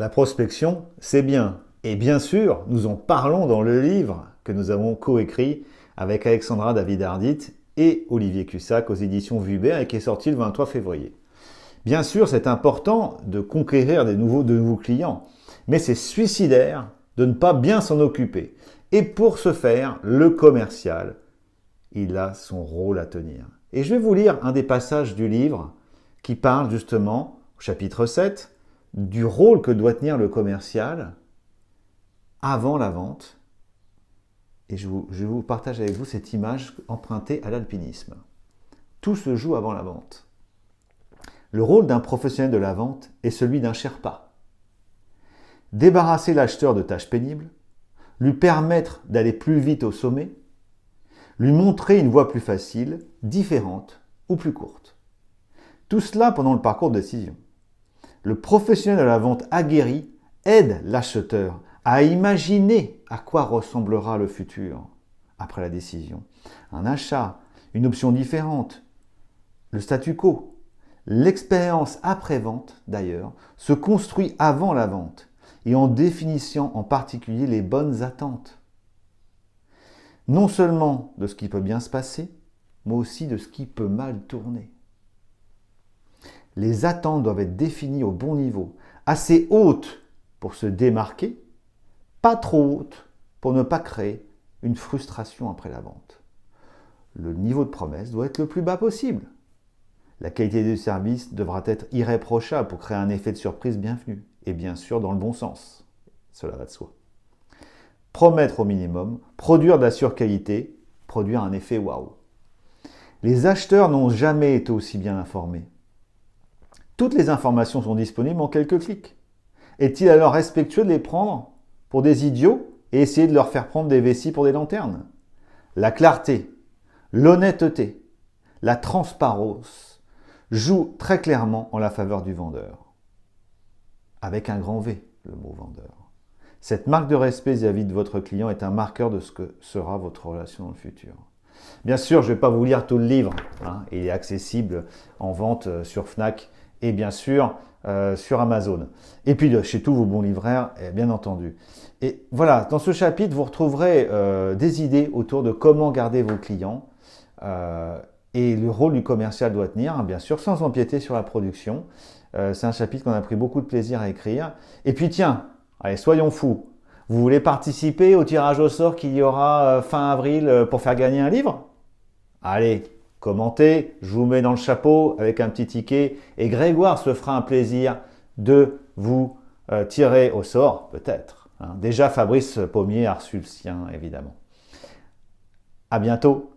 La prospection, c'est bien. Et bien sûr, nous en parlons dans le livre que nous avons coécrit avec Alexandra David-Ardit et Olivier Cussac aux éditions Vuibert et qui est sorti le 23 février. Bien sûr, c'est important de conquérir de nouveaux clients, mais c'est suicidaire de ne pas bien s'en occuper. Et pour ce faire, le commercial, il a son rôle à tenir. Et je vais vous lire un des passages du livre qui parle justement, au chapitre 7, du rôle que doit tenir le commercial avant la vente. Et je vous partage avec vous cette image empruntée à l'alpinisme. Tout se joue avant la vente. Le rôle d'un professionnel de la vente est celui d'un Sherpa. Débarrasser l'acheteur de tâches pénibles, lui permettre d'aller plus vite au sommet, lui montrer une voie plus facile, différente ou plus courte. Tout cela pendant le parcours de décision. Le professionnel de la vente aguerri aide l'acheteur à imaginer à quoi ressemblera le futur après la décision. Un achat, une option différente, le statu quo. L'expérience après-vente, d'ailleurs, se construit avant la vente et en définissant en particulier les bonnes attentes. Non seulement de ce qui peut bien se passer, mais aussi de ce qui peut mal tourner. Les attentes doivent être définies au bon niveau, assez hautes pour se démarquer, pas trop hautes pour ne pas créer une frustration après la vente. Le niveau de promesse doit être le plus bas possible. La qualité du service devra être irréprochable pour créer un effet de surprise bienvenu, et bien sûr dans le bon sens. Cela va de soi. Promettre au minimum, produire de la surqualité, produire un effet waouh. Les acheteurs n'ont jamais été aussi bien informés. Toutes les informations sont disponibles en quelques clics. Est-il alors respectueux de les prendre pour des idiots et essayer de leur faire prendre des vessies pour des lanternes? La clarté, l'honnêteté, la transparence jouent très clairement en la faveur du vendeur. Avec un grand V, le mot vendeur. Cette marque de respect vis-à-vis de votre client est un marqueur de ce que sera votre relation dans le futur. Bien sûr, je ne vais pas vous lire tout le livre. Il est accessible en vente sur Fnac et bien sûr sur Amazon. Et puis chez tous vos bons libraires, bien entendu. Et voilà, dans ce chapitre, vous retrouverez des idées autour de comment garder vos clients et le rôle du commercial doit tenir, bien sûr, sans empiéter sur la production. C'est un chapitre qu'on a pris beaucoup de plaisir à écrire. Et puis tiens, allez, soyons fous. Vous voulez participer au tirage au sort qu'il y aura fin avril pour faire gagner un livre? Allez, commentez, je vous mets dans le chapeau avec un petit ticket et Grégoire se fera un plaisir de vous tirer au sort, peut-être. Déjà, Fabrice Pommier a reçu le sien, évidemment. À bientôt.